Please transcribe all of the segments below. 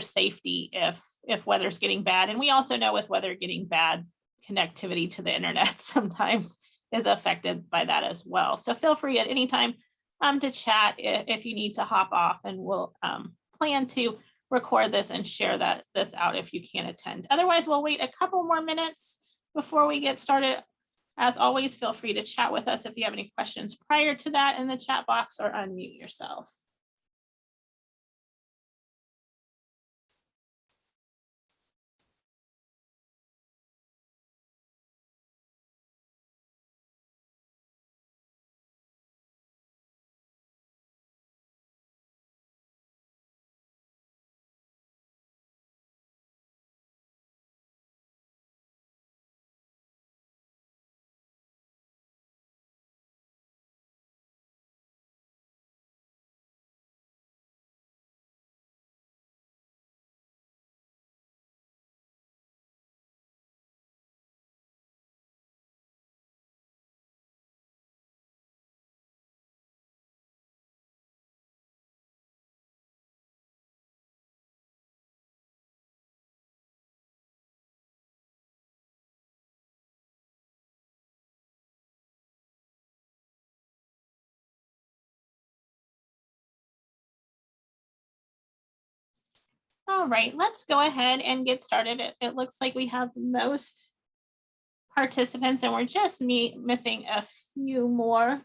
safety if weather's getting bad. And we also know with weather getting bad, connectivity to the internet sometimes is affected by that as well. So feel free at any time to chat if you need to hop off, and we'll plan to record this and share this out if you can't attend. Otherwise, we'll wait a couple more minutes before we get started. As always, feel free to chat with us if you have any questions prior to that in the chat box, or unmute yourself. All right, let's go ahead and get started. It looks like we have most participants, and we're just missing a few more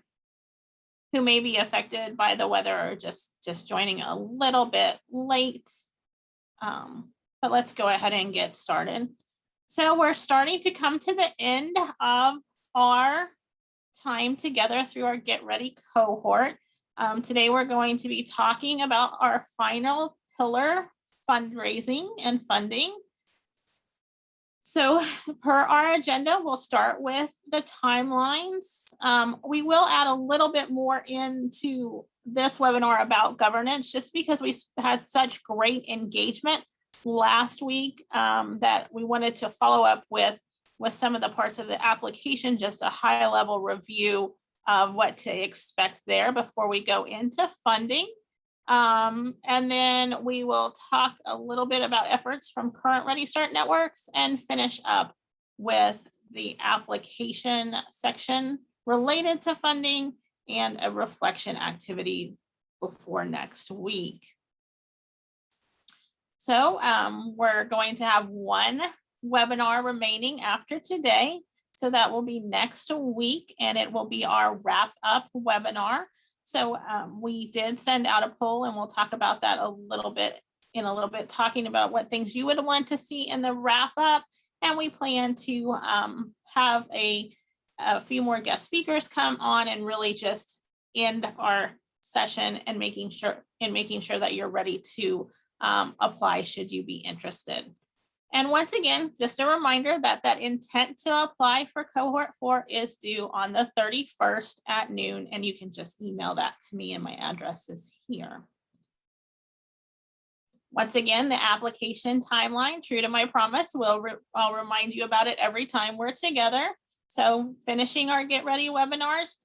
who may be affected by the weather or just joining a little bit late. But let's go ahead and get started. So we're starting to come to the end of our time together through our Get Ready cohort. Today we're going to be talking about our final pillar, fundraising and funding. So per our agenda, we'll start with the timelines. We will add a little bit more into this webinar about governance, just because we had such great engagement last week that we wanted to follow up with some of the parts of the application, just a high level review of what to expect there before we go into funding. And then we will talk a little bit about efforts from current Ready Start networks and finish up with the application section related to funding and a reflection activity before next week. So we're going to have one webinar remaining after today. So that will be next week, and it will be our wrap up webinar. So we did send out a poll, and we'll talk about that a little bit, talking about what things you would want to see in the wrap up. And we plan to have a few more guest speakers come on and really just end our session and making sure that you're ready to apply should you be interested. And once again, just a reminder that intent to apply for cohort 4 is due on the 31st at noon, and you can just email that to me, and my address is here. Once again, the application timeline, true to my promise, I'll remind you about it every time we're together. So finishing our Get Ready webinars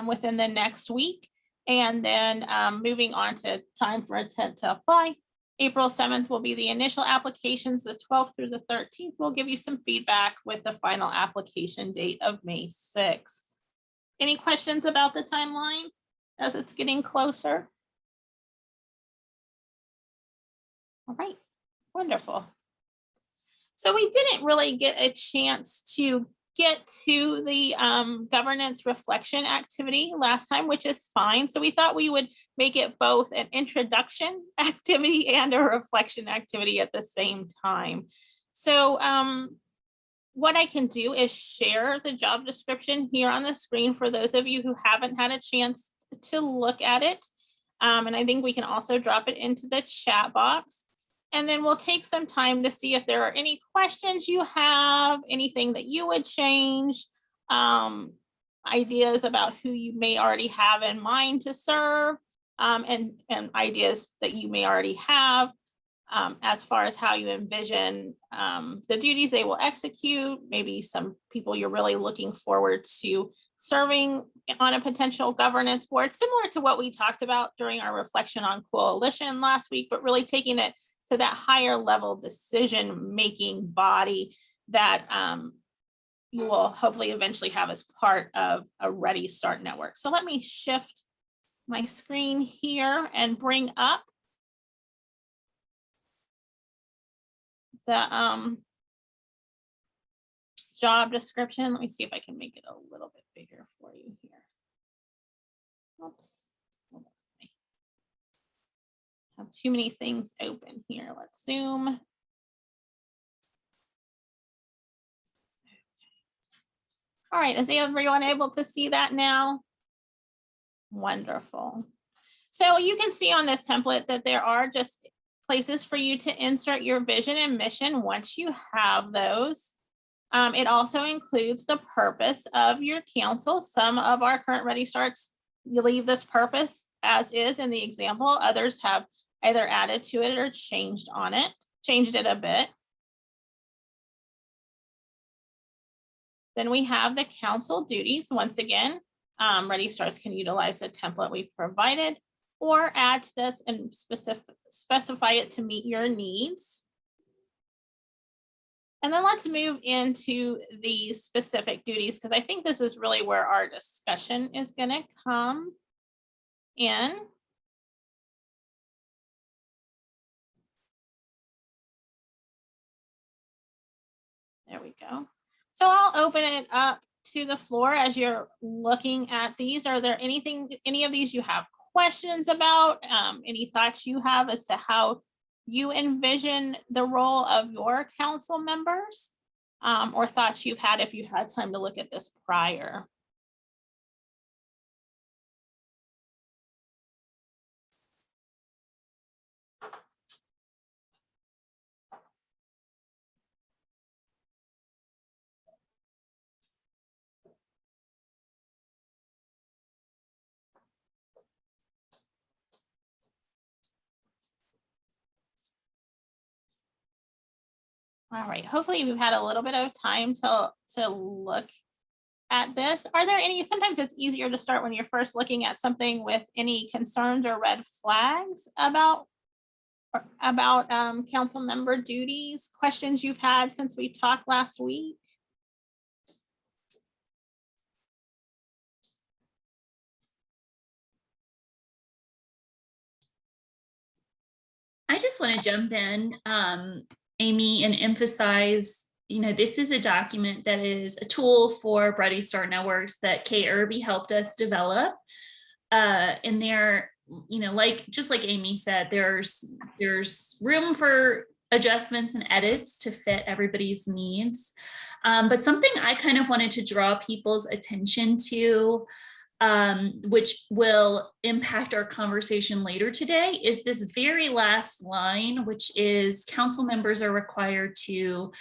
within the next week, and then moving on to time for intent to apply. April 7th will be the initial applications. The 12th through the 13th will give you some feedback with the final application date of May 6th. Any questions about the timeline as it's getting closer? All right, wonderful. So we didn't really get a chance to get to the governance reflection activity last time, which is fine. So we thought we would make it both an introduction activity and a reflection activity at the same time. So what I can do is share the job description here on the screen for those of you who haven't had a chance to look at it. And I think we can also drop it into the chat box. And then we'll take some time to see if there are any questions you have, anything that you would change, ideas about who you may already have in mind to serve, and ideas that you may already have as far as how you envision the duties they will execute, maybe some people you're really looking forward to serving on a potential governance board, similar to what we talked about during our reflection on coalition last week, but really taking it So that higher level decision-making body that you will hopefully eventually have as part of a Ready Start network. So let me shift my screen here and bring up the job description. Let me see if I can make it a little bit bigger for you here. Oops. I have too many things open here. Let's zoom. All right, is everyone able to see that now? Wonderful. So you can see on this template that there are just places for you to insert your vision and mission once you have those. It also includes the purpose of your council. Some of our current Ready Starts, you leave this purpose as is in the example. Others have either added to it or changed it a bit. Then we have the council duties. Once again, Ready Starts can utilize the template we've provided or add to this and specify it to meet your needs. And then let's move into the specific duties, because I think this is really where our discussion is going to come in. There we go. So I'll open it up to the floor as you're looking at these. Are there any of these you have questions about? Any thoughts you have as to how you envision the role of your council members, or thoughts you've had if you had time to look at this prior? All right, hopefully you've had a little bit of time to look at this. Are there any, sometimes it's easier to start when you're first looking at something with any concerns or red flags about council member duties, questions you've had since we talked last week? I just want to jump in, Amy, and emphasize, this is a document that is a tool for Ready Start Networks that Kay Irby helped us develop. And there, just like Amy said, there's room for adjustments and edits to fit everybody's needs. But something I kind of wanted to draw people's attention to, which will impact our conversation later today, is this very last line, which is council members are required to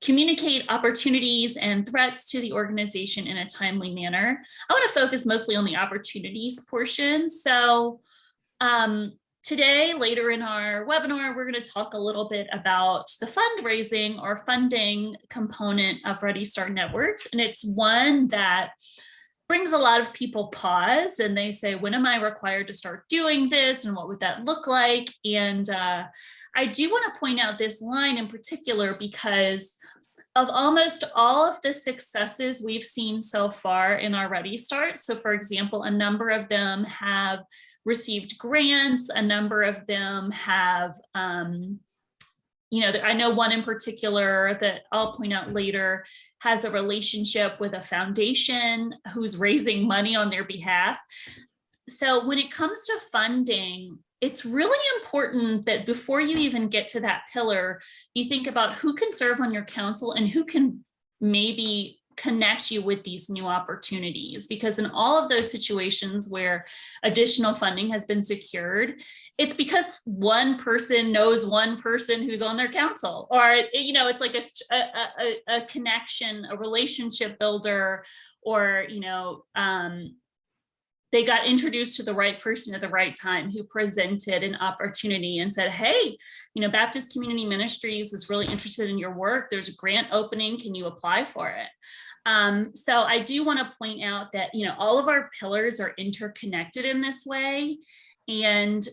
communicate opportunities and threats to the organization in a timely manner. I want to focus mostly on the opportunities portion. So today, later in our webinar, we're going to talk a little bit about the fundraising or funding component of Ready Start Networks. And it's one that brings a lot of people pause and they say, when am I required to start doing this? And what would that look like? And I do want to point out this line in particular because of almost all of the successes we've seen so far in our Ready Start. So for example, a number of them have received grants, a number of them have, I know one in particular that I'll point out later has a relationship with a foundation who's raising money on their behalf. So when it comes to funding, it's really important that before you even get to that pillar, you think about who can serve on your council and who can maybe connect you with these new opportunities. Because in all of those situations where additional funding has been secured, it's because one person knows one person who's on their council, or it's like a connection, a relationship builder, or they got introduced to the right person at the right time who presented an opportunity and said, hey, Baptist Community Ministries is really interested in your work. There's a grant opening. Can you apply for it? So I do want to point out that, all of our pillars are interconnected in this way. And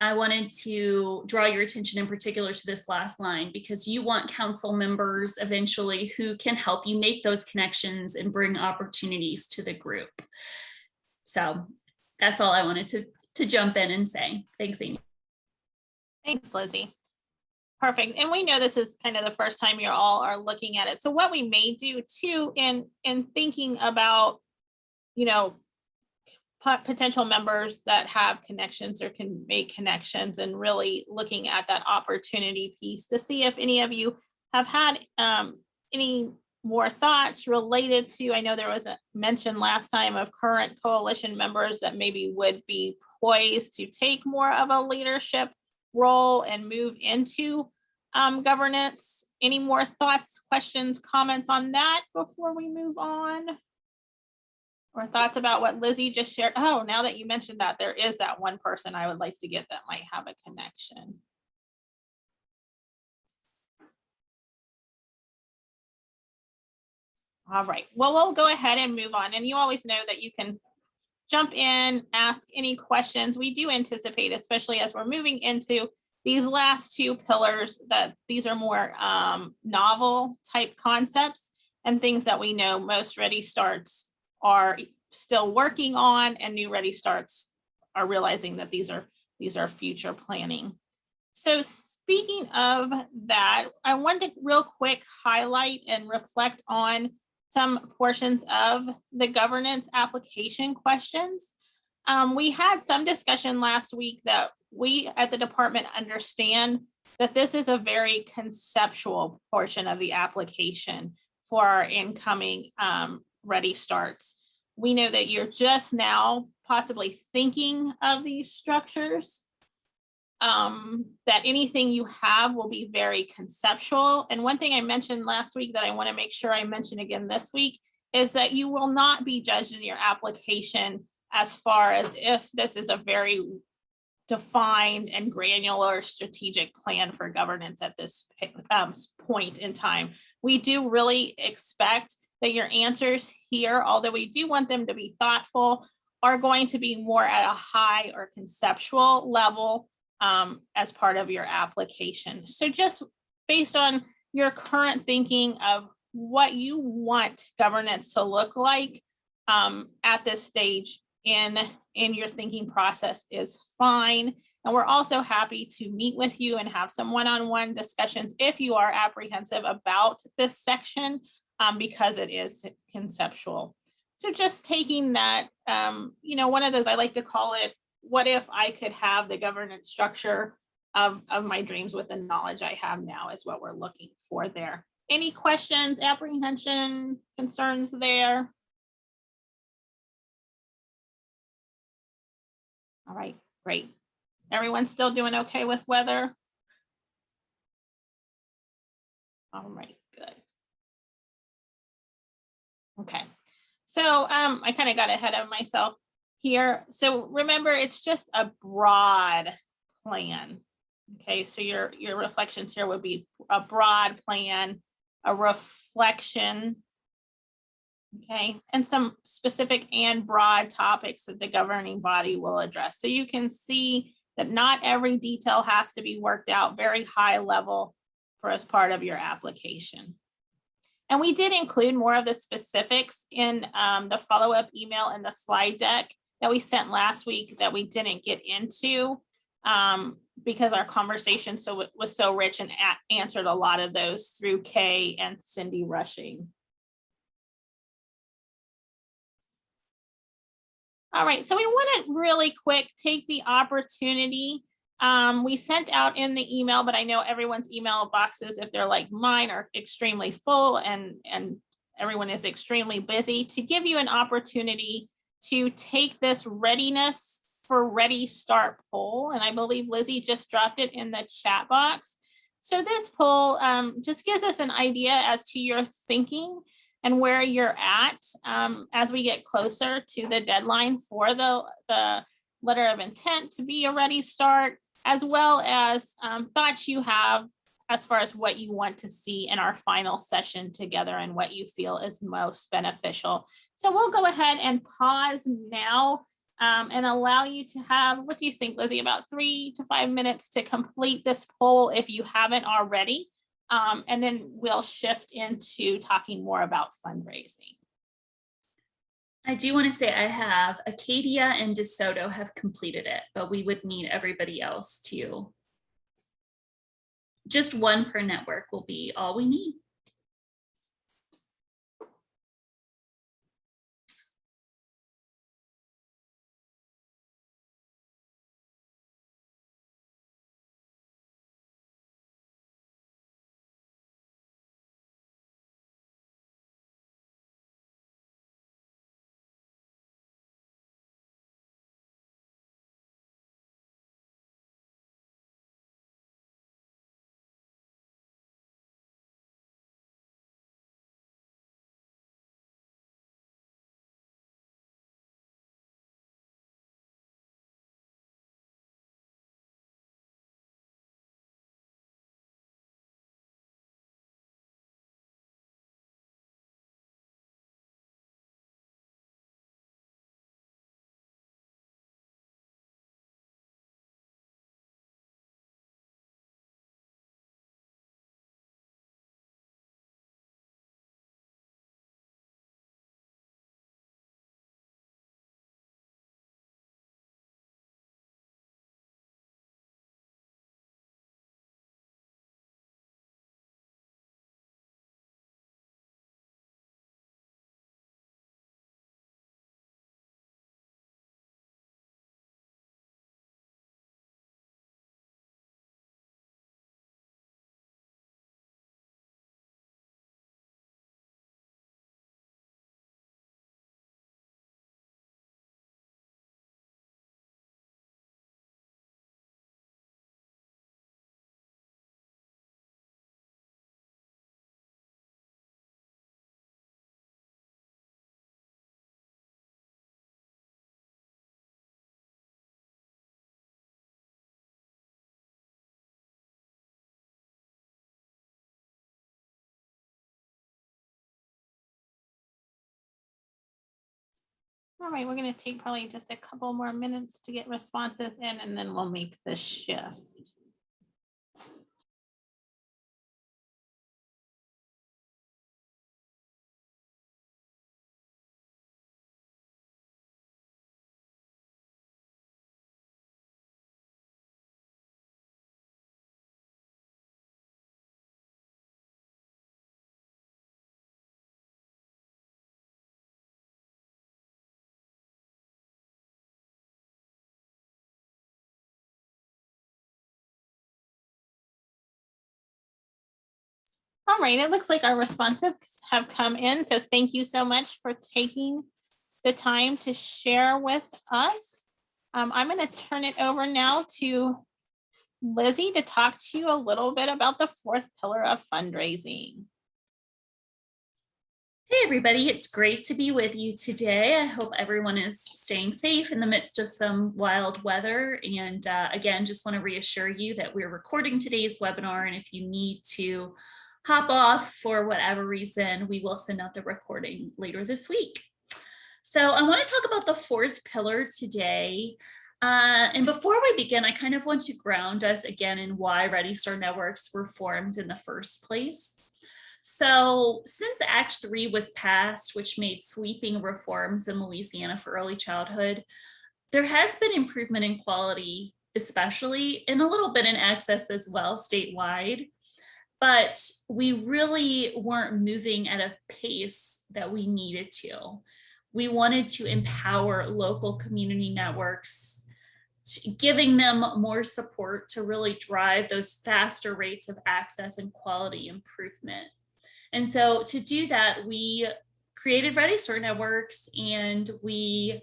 I wanted to draw your attention in particular to this last line, because you want council members eventually who can help you make those connections and bring opportunities to the group. So that's all I wanted to jump in and say. Thanks, Amy. Thanks, Lizzie. Perfect. And we know this is kind of the first time you all are looking at it. So what we may do too in thinking about, you know, potential members that have connections or can make connections, and really looking at that opportunity piece to see if any of you have had any more thoughts related to, I know there was a mention last time of current coalition members that maybe would be poised to take more of a leadership role and move into governance. Any more thoughts, questions, comments on that before we move on? Or thoughts about what Lizzie just shared? Oh, now that you mentioned that, there is that one person I would like to get that might have a connection. All right, well, we'll go ahead and move on. And you always know that you can jump in, ask any questions. We do anticipate, especially as we're moving into these last two pillars, that these are more novel type concepts and things that we know most Ready Starts are still working on, and new Ready Starts are realizing that these are future planning. So speaking of that, I wanted to real quick highlight and reflect on some portions of the governance application questions. We had some discussion last week that we at the department understand that this is a very conceptual portion of the application for our incoming Ready Starts. We know that you're just now possibly thinking of these structures, that anything you have will be very conceptual. And one thing I mentioned last week that I want to make sure I mention again this week is that you will not be judged in your application as far as if this is a very defined and granular strategic plan for governance at this point in time. We do really expect that your answers here, although we do want them to be thoughtful, are going to be more at a high or conceptual level as part of your application. So just based on your current thinking of what you want governance to look like at this stage in your thinking process is fine. And we're also happy to meet with you and have some one-on-one discussions if you are apprehensive about this section, because it is conceptual. So just taking that, one of those, I like to call it, what if I could have the governance structure of my dreams with the knowledge I have now, is what we're looking for there. Any questions, apprehension, concerns there? All right, great. Everyone's still doing okay with weather? All right, good. Okay, so I kind of got ahead of myself here. So remember, it's just a broad plan. Okay, so your reflections here would be a broad plan, a reflection, okay, and some specific and broad topics that the governing body will address. So you can see that not every detail has to be worked out very high level for as part of your application. And we did include more of the specifics in the follow-up email and the slide deck that we sent last week that we didn't get into because our conversation was so rich and answered a lot of those through Kay and Cindy Rushing. All right, so we want to really quick take the opportunity. We sent out in the email, but I know everyone's email boxes, if they're like mine, are extremely full and everyone is extremely busy, to give you an opportunity to take this readiness for Ready Start poll. And I believe Lizzie just dropped it in the chat box. So this poll just gives us an idea as to your thinking and where you're at as we get closer to the deadline for the letter of intent to be a Ready Start, as well as thoughts you have as far as what you want to see in our final session together and what you feel is most beneficial. So we'll go ahead and pause now and allow you to have, what do you think, Lizzie, about 3 to 5 minutes to complete this poll if you haven't already. And then we'll shift into talking more about fundraising. I do want to say I have Acadia and DeSoto have completed it, but we would need everybody else to. Just one per network will be all we need. All right, we're going to take probably just a couple more minutes to get responses in, and then we'll make the shift. All right, it looks like our responses have come in. So thank you so much for taking the time to share with us. I'm going to turn it over now to Lizzie to talk to you a little bit about the fourth pillar of fundraising. Hey everybody, it's great to be with you today. I hope everyone is staying safe in the midst of some wild weather. And again, just want to reassure you that we're recording today's webinar. And if you need to hop off for whatever reason, we will send out the recording later this week. So I want to talk about the fourth pillar today. And before we begin, I kind of want to ground us again in why Ready Start Networks were formed in the first place. So since Act 3 was passed, which made sweeping reforms in Louisiana for early childhood, there has been improvement in quality, especially, and a little bit in access as well statewide. But we really weren't moving at a pace that we needed to. We wanted to empower local community networks, giving them more support to really drive those faster rates of access and quality improvement. And so to do that, we created Ready Start Networks, and we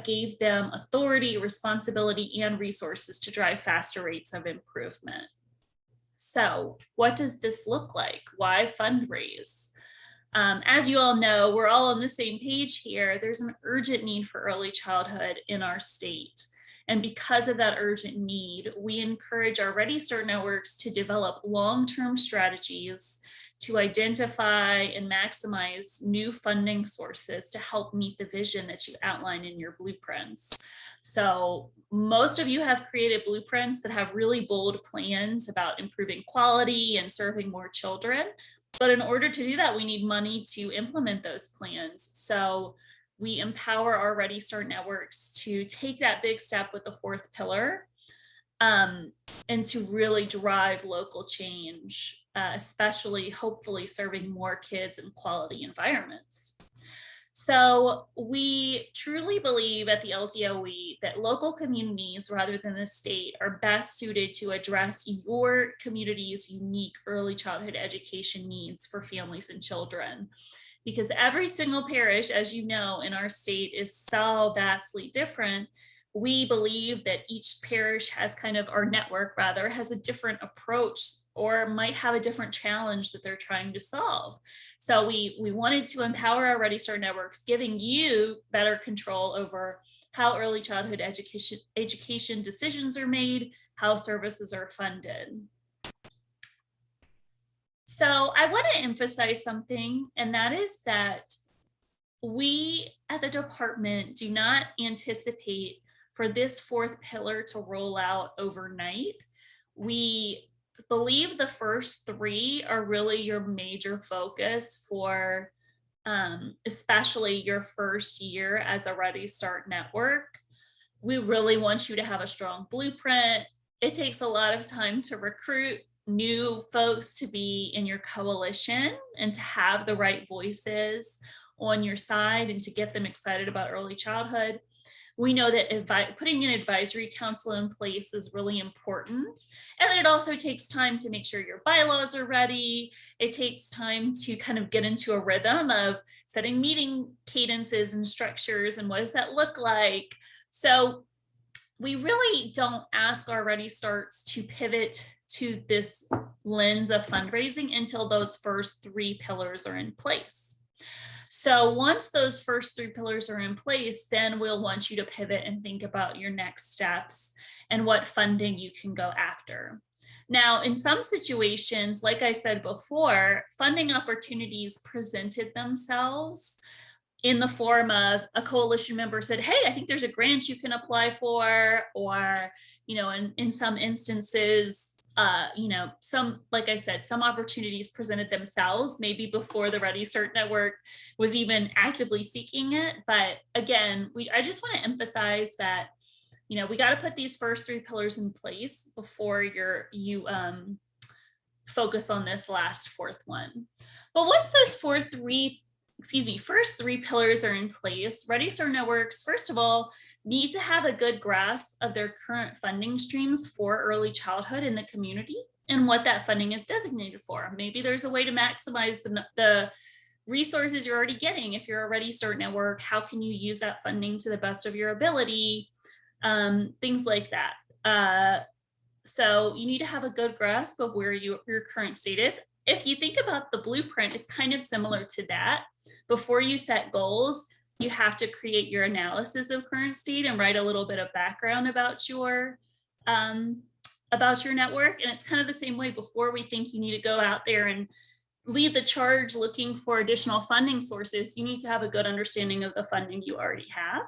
gave them authority, responsibility, and resources to drive faster rates of improvement. So what does this look like? Why fundraise? As you all know, we're all on the same page here. There's an urgent need for early childhood in our state. And because of that urgent need, we encourage our Ready Start Networks to develop long-term strategies to identify and maximize new funding sources to help meet the vision that you outline in your blueprints. So most of you have created blueprints that have really bold plans about improving quality and serving more children. But in order to do that, we need money to implement those plans. So we empower our Ready Start networks to take that big step with the fourth pillar, and to really drive local change, especially hopefully serving more kids in quality environments. So we truly believe at the LDOE that local communities rather than the state are best suited to address your community's unique early childhood education needs for families and children. Because every single parish, as you know, in our state is so vastly different. We believe that each parish has kind of, our network rather, has a different approach or might have a different challenge that they're trying to solve. So we wanted to empower our Ready Start networks, giving you better control over how early childhood education decisions are made, how services are funded. So I want to emphasize something, and that is that we at the department do not anticipate for this fourth pillar to roll out overnight. We believe the first three are really your major focus for especially your first year as a Ready Start network. We really want you to have a strong blueprint. It takes a lot of time to recruit new folks to be in your coalition and to have the right voices on your side and to get them excited about early childhood. We know that putting an advisory council in place is really important. And then it also takes time to make sure your bylaws are ready. It takes time to kind of get into a rhythm of setting meeting cadences and structures and what does that look like. So we really don't ask our Ready Starts to pivot to this lens of fundraising until those first three pillars are in place. So once those first three pillars are in place, then we'll want you to pivot and think about your next steps and what funding you can go after. Now, in some situations, like I said before, funding opportunities presented themselves in the form of a coalition member said, hey, I think there's a grant you can apply for, or, in some instances, some, like I said, some opportunities presented themselves maybe before the Ready Start network was even actively seeking it. But again, I just want to emphasize that, we got to put these first three pillars in place before you focus on this last fourth one. But once those first three pillars are in place, Ready Start networks, first of all, need to have a good grasp of their current funding streams for early childhood in the community and what that funding is designated for. Maybe there's a way to maximize the resources you're already getting. If you're a Ready Start network, how can you use that funding to the best of your ability? Things like that. So you need to have a good grasp of where your current state is. If you think about the blueprint, it's kind of similar to that. Before you set goals, you have to create your analysis of current state and write a little bit of background about your network. And it's kind of the same way. Before we think you need to go out there and lead the charge looking for additional funding sources, you need to have a good understanding of the funding you already have.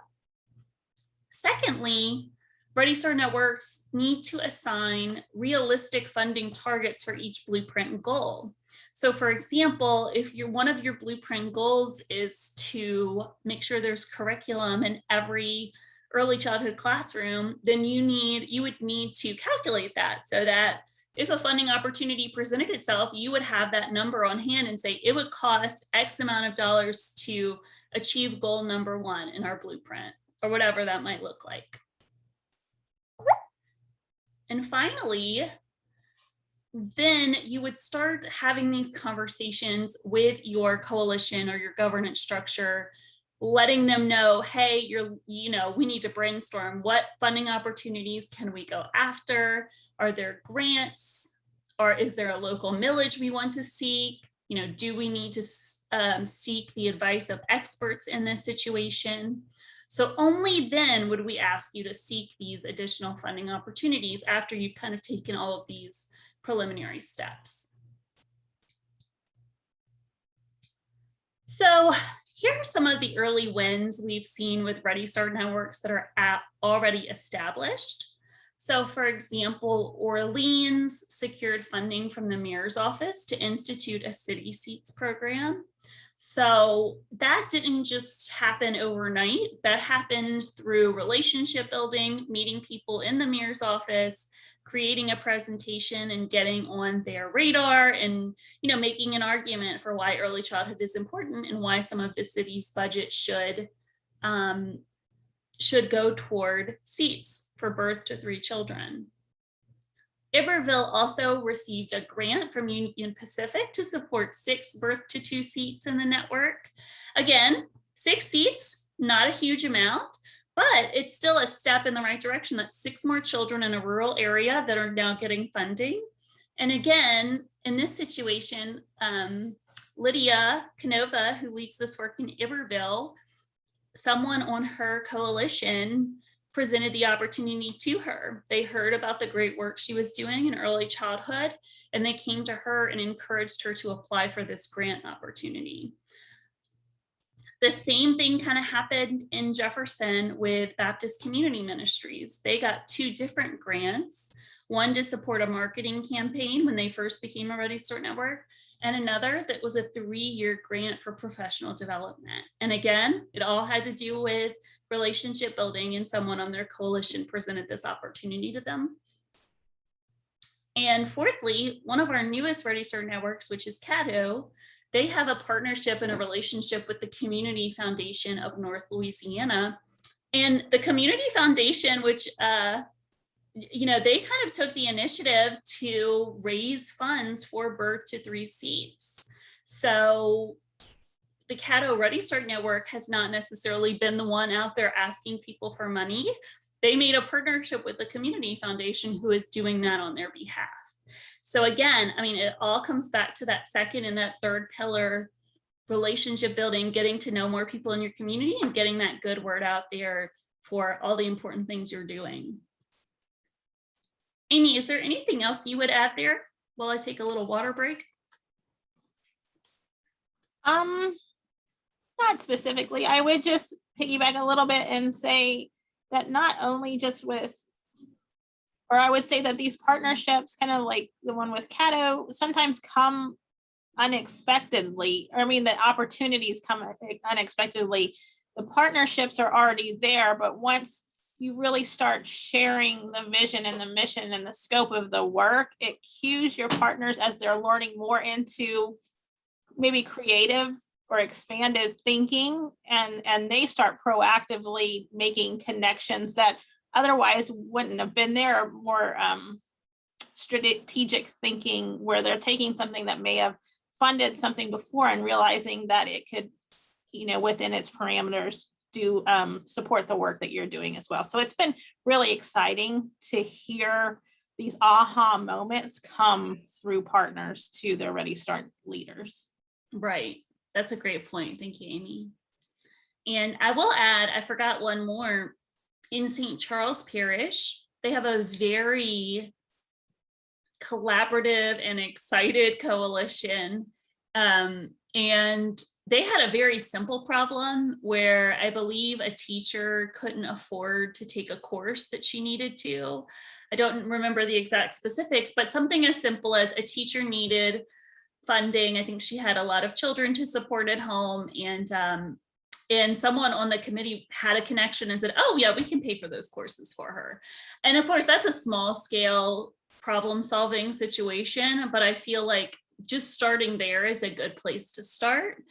Secondly, Ready Start networks need to assign realistic funding targets for each blueprint goal. So for example, if one of your blueprint goals is to make sure there's curriculum in every early childhood classroom, then you would need to calculate that so that if a funding opportunity presented itself, you would have that number on hand and say it would cost X amount of dollars to achieve goal number one in our blueprint, or whatever that might look like. And finally, then you would start having these conversations with your coalition or your governance structure, letting them know, hey, we need to brainstorm what funding opportunities can we go after? Are there grants? Or is there a local millage we want to seek? Do we need to seek the advice of experts in this situation? So only then would we ask you to seek these additional funding opportunities after you've kind of taken all of these preliminary steps. So here are some of the early wins we've seen with Ready Start networks that are already established. So for example, Orleans secured funding from the mayor's office to institute a city seats program. So that didn't just happen overnight. That happened through relationship building, meeting people in the mayor's office, creating a presentation and getting on their radar, and making an argument for why early childhood is important and why some of the city's budget should go toward seats for birth to 3 children. Iberville also received a grant from Union Pacific to support 6 birth to 2 seats in the network. Again, 6 seats, not a huge amount, but it's still a step in the right direction. That's 6 more children in a rural area that are now getting funding. And again, in this situation, Lydia Canova, who leads this work in Iberville, someone on her coalition presented the opportunity to her. They heard about the great work she was doing in early childhood, and they came to her and encouraged her to apply for this grant opportunity. The same thing kind of happened in Jefferson with Baptist Community Ministries. They got 2 different grants, one to support a marketing campaign when they first became a Ready Start network, and another that was a 3-year grant for professional development. And again, it all had to do with relationship building, and someone on their coalition presented this opportunity to them. And fourthly, one of our newest Ready Start networks, which is Caddo, they have a partnership and a relationship with the Community Foundation of North Louisiana. And the Community Foundation, which they kind of took the initiative to raise funds for birth to 3 seats. So the Caddo Ready Start network has not necessarily been the one out there asking people for money. They made a partnership with the Community Foundation, who is doing that on their behalf. So again, it all comes back to that second and that third pillar: relationship building, getting to know more people in your community, and getting that good word out there for all the important things you're doing. Amy, is there anything else you would add there while I take a little water break? Not specifically. I would just piggyback a little bit and say that not only just or I would say that these partnerships, kind of like the one with Caddo, sometimes come unexpectedly. The opportunities come unexpectedly. The partnerships are already there, but once you really start sharing the vision and the mission and the scope of the work, it cues your partners as they're learning more into maybe creative or expanded thinking, and they start proactively making connections that otherwise wouldn't have been there, or more strategic thinking, where they're taking something that may have funded something before and realizing that it could, within its parameters, do support the work that you're doing as well. So it's been really exciting to hear these aha moments come through partners to their Ready Start leaders. Right. That's a great point. Thank you, Amy. And I will add, I forgot one more. In St. Charles Parish, they have a very collaborative and excited coalition. And they had a very simple problem where I believe a teacher couldn't afford to take a course that she needed to. I don't remember the exact specifics, but something as simple as a teacher needed funding. I think she had a lot of children to support at home, and someone on the committee had a connection and said, oh yeah, we can pay for those courses for her. And of course, that's a small scale problem solving situation, but I feel like just starting there is a good place to start.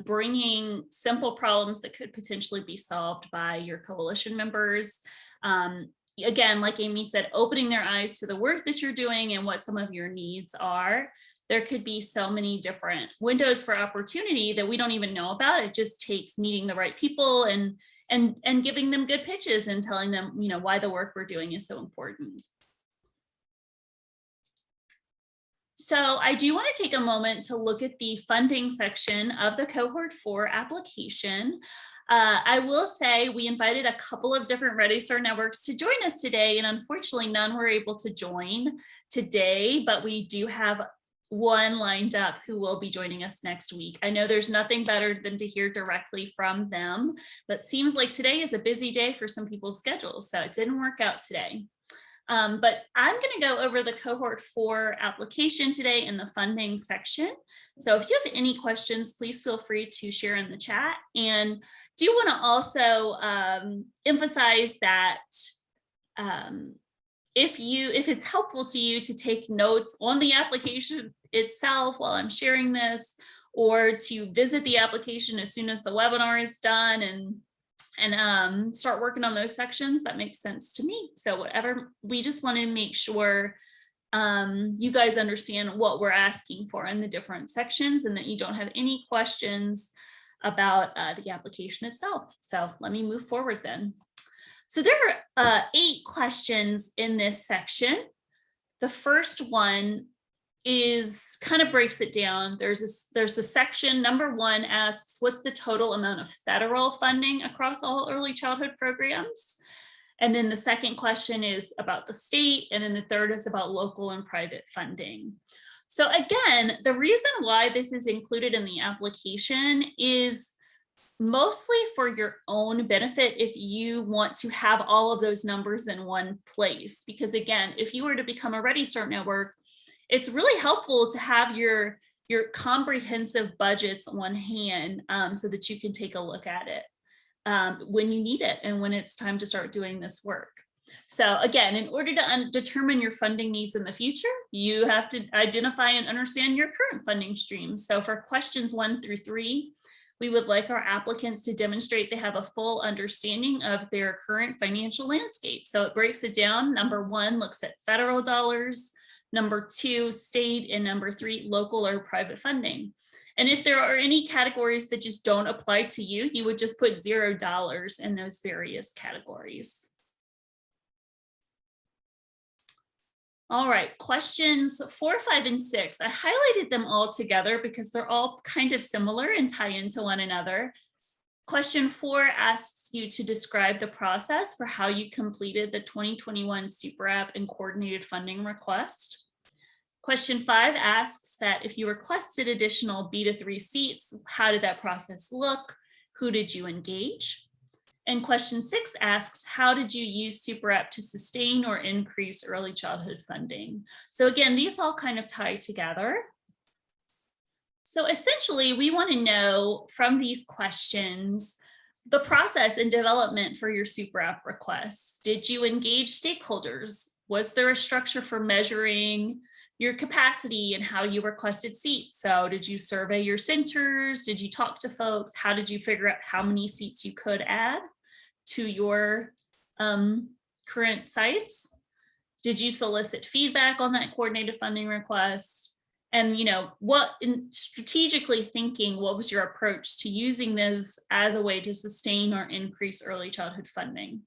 Bringing simple problems that could potentially be solved by your coalition members. Again, like Amy said, opening their eyes to the work that you're doing and what some of your needs are. There could be so many different windows for opportunity that we don't even know about. It just takes meeting the right people and giving them good pitches and telling them, why the work we're doing is so important. So I do want to take a moment to look at the funding section of the Cohort 4 application. I will say we invited a couple of different Ready Start networks to join us today, and unfortunately none were able to join today, but we do have one lined up who will be joining us next week. I know there's nothing better than to hear directly from them, but seems like today is a busy day for some people's schedules, so it didn't work out today. But I'm going to go over the Cohort 4 application today in the funding section. So if you have any questions, please feel free to share in the chat. And do want to also emphasize that if it's helpful to you to take notes on the application itself while I'm sharing this, or to visit the application as soon as the webinar is done and start working on those sections, that makes sense to me. So whatever, we just want to make sure you guys understand what we're asking for in the different sections and that you don't have any questions about the application itself. So let me move forward then. So there are 8 questions in this section. The first one is kind of breaks it down. There's a section, number 1 asks, what's the total amount of federal funding across all early childhood programs? And then the second question is about the state. And then the third is about local and private funding. So again, the reason why this is included in the application is mostly for your own benefit if you want to have all of those numbers in one place. Because again, if you were to become a Ready Start network, it's really helpful to have your comprehensive budgets on hand so that you can take a look at it when you need it and when it's time to start doing this work. So again, in order to determine your funding needs in the future, you have to identify and understand your current funding streams. So for questions 1 through 3, we would like our applicants to demonstrate they have a full understanding of their current financial landscape. So it breaks it down. Number 1 looks at federal dollars, number 2, state, and number 3, local or private funding. And if there are any categories that just don't apply to you, you would just put $0 in those various categories. All right, questions 4, 5, and 6. I highlighted them all together because they're all kind of similar and tie into one another. Question 4 asks you to describe the process for how you completed the 2021 Super App and coordinated funding request. Question 5 asks that if you requested additional B2 seats, how did that process look? Who did you engage? And question 6 asks, how did you use Super App to sustain or increase early childhood funding? So again, these all kind of tie together. So essentially, we want to know from these questions, the process and development for your Super App requests. Did you engage stakeholders? Was there a structure for measuring your capacity and how you requested seats? So did you survey your centers? Did you talk to folks? How did you figure out how many seats you could add to your current sites? Did you solicit feedback on that coordinated funding request? And what, in strategically thinking, what was your approach to using this as a way to sustain or increase early childhood funding?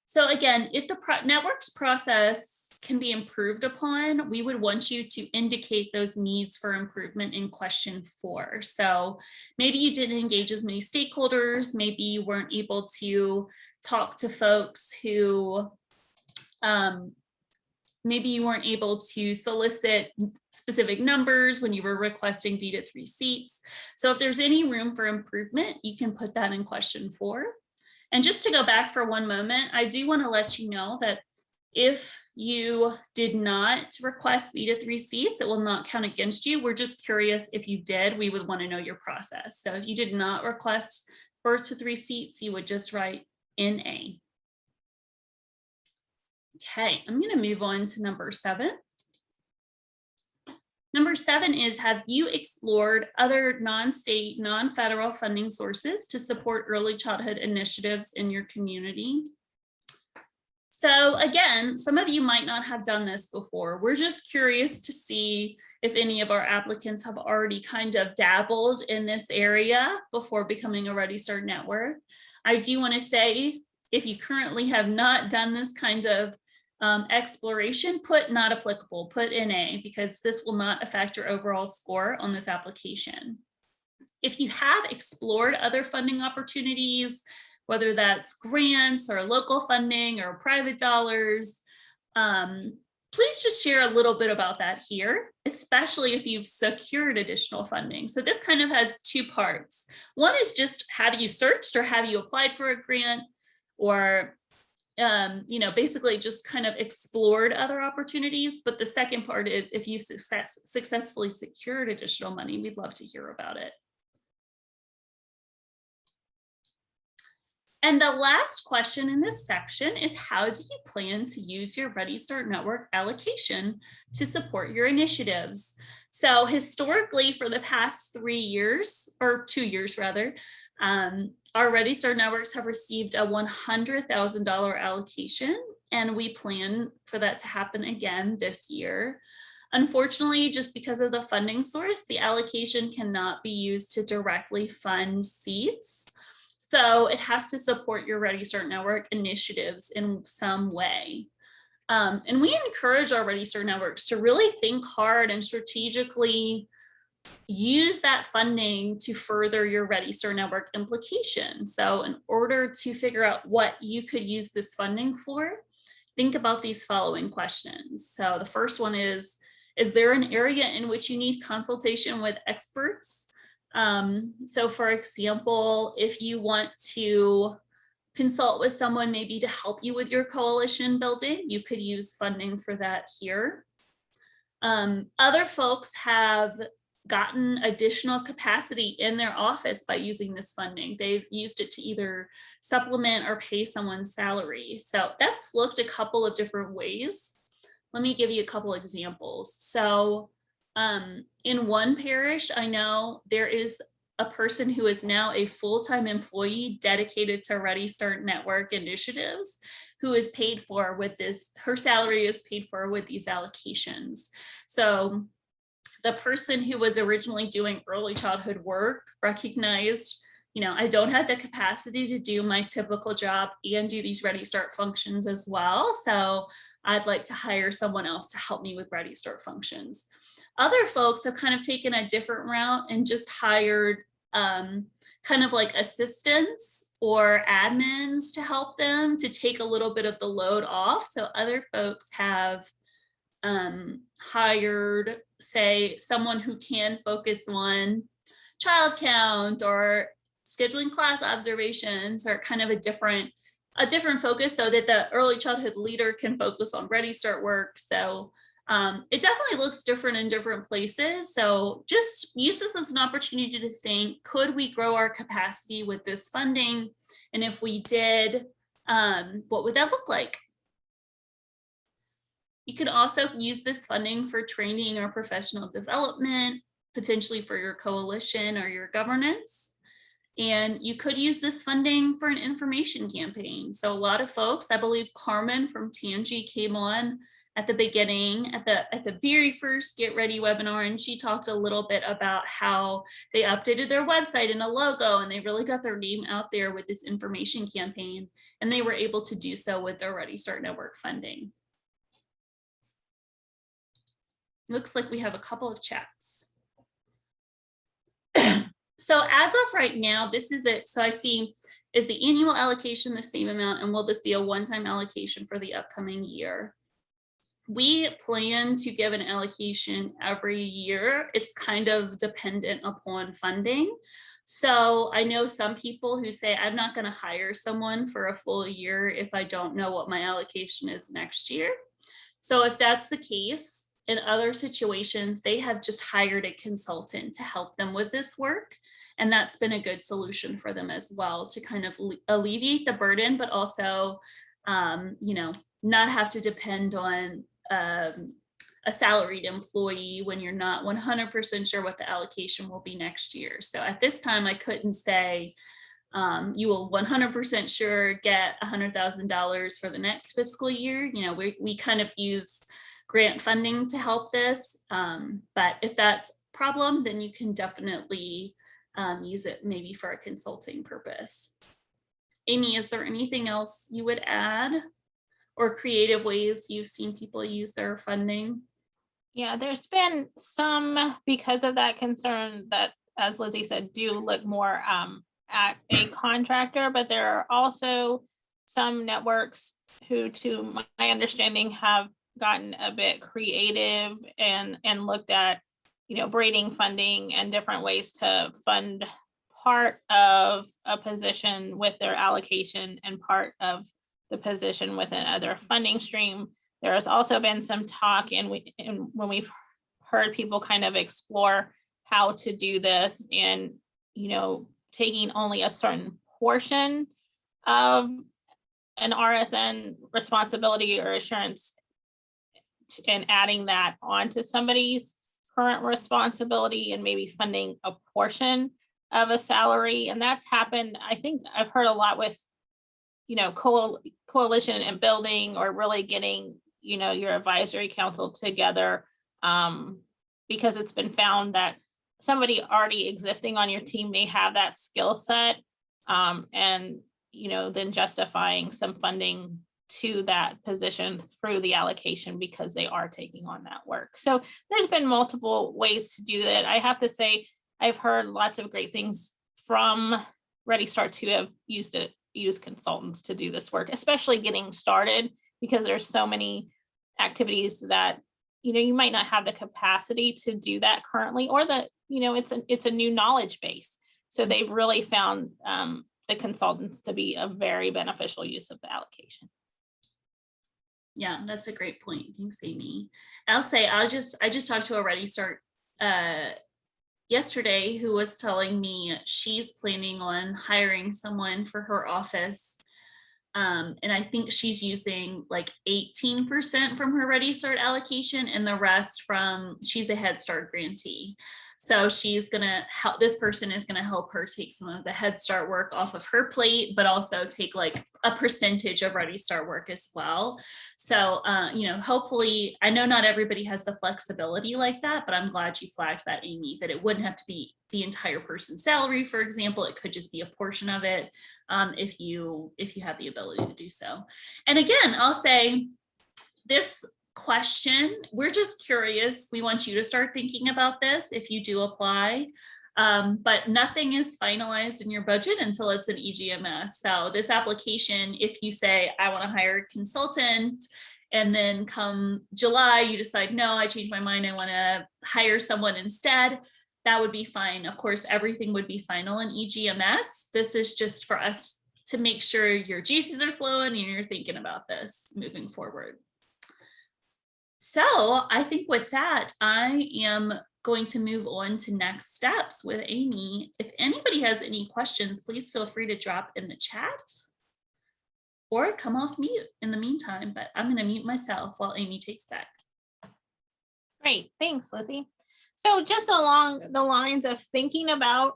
So again, if the network's process can be improved upon, we would want you to indicate those needs for improvement in question 4. So maybe you didn't engage as many stakeholders, maybe you weren't able to talk to folks who, maybe you weren't able to solicit specific numbers when you were requesting B2 seats. So if there's any room for improvement, you can put that in question 4. And just to go back for one moment, I do want to let you know that if you did not request B2 seats, it will not count against you. We're just curious if you did, we would want to know your process. So if you did not request birth to 3 seats, you would just write NA. Okay, I'm going to move on to number 7. Number 7 is, have you explored other non-state, non-federal funding sources to support early childhood initiatives in your community? So again, some of you might not have done this before. We're just curious to see if any of our applicants have already kind of dabbled in this area before becoming a Ready Start network. I do want to say, if you currently have not done this kind of exploration, put not applicable, put NA, because this will not affect your overall score on this application. If you have explored other funding opportunities, whether that's grants or local funding or private dollars, please just share a little bit about that here, especially if you've secured additional funding. So this kind of has two parts. One is just, have you searched or have you applied for a grant, or basically just kind of explored other opportunities. But the second part is, if you've successfully secured additional money, we'd love to hear about it. And the last question in this section is, how do you plan to use your Ready Start Network allocation to support your initiatives? So historically, for the past 3 years, or 2 years rather, our Ready Start Networks have received a $100,000 allocation, and we plan for that to happen again this year. Unfortunately, just because of the funding source, the allocation cannot be used to directly fund seats. So it has to support your Ready Start Network initiatives in some way. And we encourage our Ready Start Networks to really think hard and strategically use that funding to further your Ready Start Network implication. So in order to figure out what you could use this funding for, think about these following questions. So the first one is there an area in which you need consultation with experts? So for example, if you want to consult with someone maybe to help you with your coalition building, you could use funding for that here. Other folks have gotten additional capacity in their office by using this funding. They've used it to either supplement or pay someone's salary. So that's looked a couple of different ways. Let me give you a couple examples. So in one parish, I know there is a person who is now a full-time employee dedicated to Ready Start Network initiatives, who is paid for with this, her salary is paid for with these allocations. So the person who was originally doing early childhood work recognized, I don't have the capacity to do my typical job and do these Ready Start functions as well. So I'd like to hire someone else to help me with Ready Start functions. Other folks have kind of taken a different route and just hired kind of like assistants or admins to help them to take a little bit of the load off. So other folks have hired, say, someone who can focus on child count or scheduling class observations, or kind of a different focus, so that the early childhood leader can focus on Ready Start work. So it definitely looks different in different places. So just use this as an opportunity to think, could we grow our capacity with this funding? And if we did, what would that look like? You could also use this funding for training or professional development, potentially for your coalition or your governance. And you could use this funding for an information campaign. So a lot of folks, I believe Carmen from Tangi came on at the beginning, at the very first Get Ready webinar, and she talked a little bit about how they updated their website and a logo, and they really got their name out there with this information campaign, and they were able to do so with their Ready Start Network funding. Looks like we have a couple of chats. So as of right now, this is it. So I see, is the annual allocation the same amount, and will this be a one-time allocation for the upcoming year? We plan to give an allocation every year. It's kind of dependent upon funding. So I know some people who say, I'm not going to hire someone for a full year if I don't know what my allocation is next year. So if that's the case, in other situations, they have just hired a consultant to help them with this work. And that's been a good solution for them as well, to kind of alleviate the burden, but also, not have to depend on a salaried employee when you're not 100% sure what the allocation will be next year. So at this time, I couldn't say you will 100% sure get $100,000 for the next fiscal year. We kind of use grant funding to help this, but if that's a problem, then you can definitely use it maybe for a consulting purpose. Amy, is there anything else you would add, or creative ways you've seen people use their funding? Yeah, there's been some, because of that concern, that, as Lizzie said, do look more at a contractor, but there are also some networks who, to my understanding, have gotten a bit creative and looked at, braiding funding and different ways to fund part of a position with their allocation and part of the position with another funding stream. There has also been some talk, and when we've heard people kind of explore how to do this, and taking only a certain portion of an RSN responsibility or assurance and adding that onto somebody's current responsibility and maybe funding a portion of a salary. And that's happened, I think I've heard a lot with, coalition and building, or really getting, your advisory council together, because it's been found that somebody already existing on your team may have that skill set, and then justifying some funding to that position through the allocation because they are taking on that work. So there's been multiple ways to do that. I have to say, I've heard lots of great things from Ready Start who have used consultants to do this work, especially getting started, because there's so many activities that you might not have the capacity to do that currently, or that it's a new knowledge base. So they've really found the consultants to be a very beneficial use of the allocation. Yeah, that's a great point. Thanks, Amy. I'll say I just talked to a Ready Start yesterday who was telling me she's planning on hiring someone for her office. And I think she's using like 18% from her Ready Start allocation, and the rest she's a Head Start grantee. So she's gonna help, this person is gonna help her take some of the Head Start work off of her plate, but also take like a percentage of Ready Start work as well. So, hopefully, I know not everybody has the flexibility like that, but I'm glad you flagged that, Amy, that it wouldn't have to be the entire person's salary, for example. It could just be a portion of it, if you have the ability to do so. And again, I'll say this question, we're just curious. We want you to start thinking about this if you do apply. But nothing is finalized in your budget until it's an EGMS. So this application, if you say, I want to hire a consultant, and then come July, you decide, no, I changed my mind, I want to hire someone instead, that would be fine. Of course, everything would be final in EGMS. This is just for us to make sure your juices are flowing and you're thinking about this moving forward. So I think with that, I am going to move on to next steps with Amy. If anybody has any questions, please feel free to drop in the chat or come off mute in the meantime, but I'm going to mute myself while Amy takes that. Great, thanks, Lizzie. So just along the lines of thinking about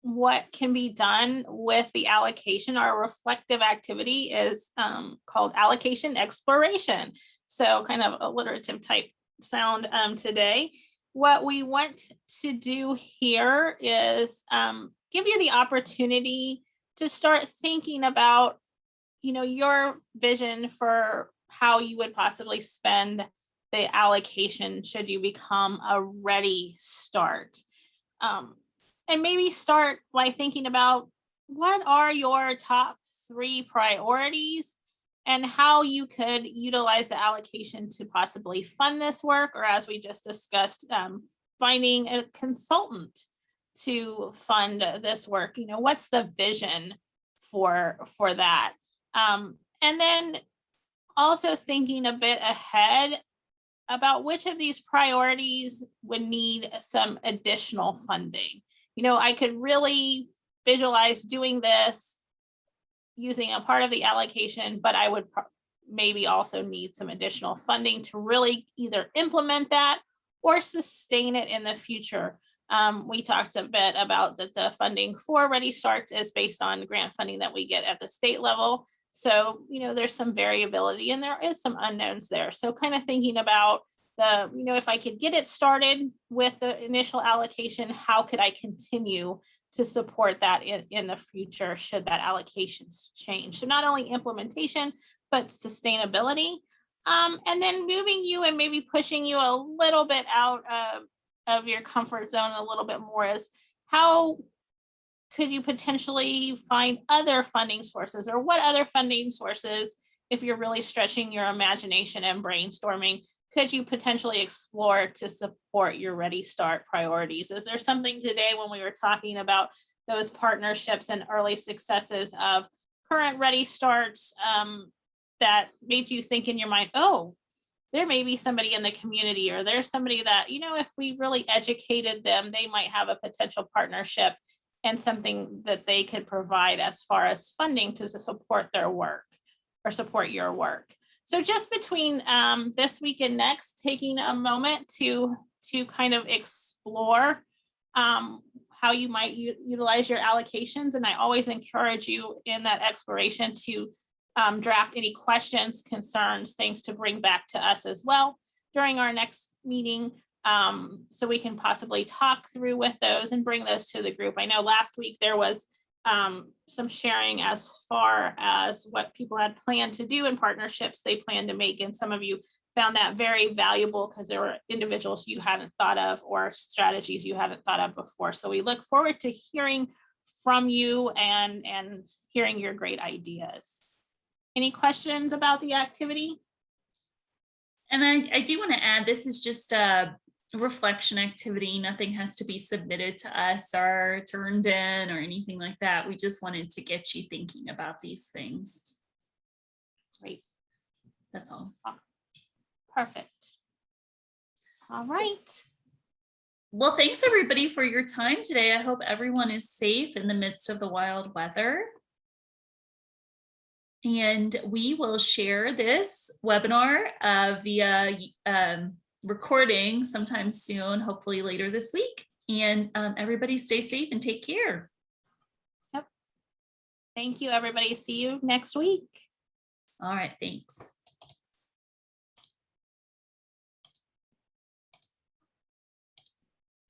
what can be done with the allocation, our reflective activity is called allocation exploration. So kind of alliterative type sound today. What we want to do here is give you the opportunity to start thinking about, your vision for how you would possibly spend the allocation should you become a Ready Start. And maybe start by thinking about what are your top 3 priorities and how you could utilize the allocation to possibly fund this work, or as we just discussed, finding a consultant to fund this work. What's the vision for that? And then also thinking a bit ahead about which of these priorities would need some additional funding. I could really visualize doing this using a part of the allocation, but I would maybe also need some additional funding to really either implement that or sustain it in the future. We talked a bit about that the funding for Ready Starts is based on grant funding that we get at the state level. So, there's some variability and there is some unknowns there. So kind of thinking about if I could get it started with the initial allocation, how could I continue to support that in the future should that allocation change? So not only implementation, but sustainability. And then moving you and maybe pushing you a little bit out of your comfort zone a little bit more is how could you potentially find other funding sources, or what other funding sources if you're really stretching your imagination and brainstorming, could you potentially explore to support your Ready Start priorities? Is there something today when we were talking about those partnerships and early successes of current Ready Starts that made you think in your mind, oh, there may be somebody in the community, or there's somebody that, you know, if we really educated them, they might have a potential partnership and something that they could provide as far as funding to support their work or support your work. So just between this week and next, taking a moment to kind of explore how you might utilize your allocations. And I always encourage you in that exploration to draft any questions, concerns, things to bring back to us as well during our next meeting, so we can possibly talk through with those and bring those to the group. I know last week there was some sharing as far as what people had planned to do in partnerships they plan to make, and some of you found that very valuable because there were individuals you hadn't thought of or strategies you hadn't thought of before. So we look forward to hearing from you and hearing your great ideas. Any questions about the activity? And I do want to add, this is just a reflection activity. Nothing has to be submitted to us or turned in or anything like that. We just wanted to get you thinking about these things. Great. That's all. Perfect. All right. Well, thanks everybody for your time today. I hope everyone is safe in the midst of the wild weather. And we will share this webinar via recording sometime soon, hopefully later this week. And everybody stay safe and take care. Yep. Thank you, everybody. See you next week. All right, thanks.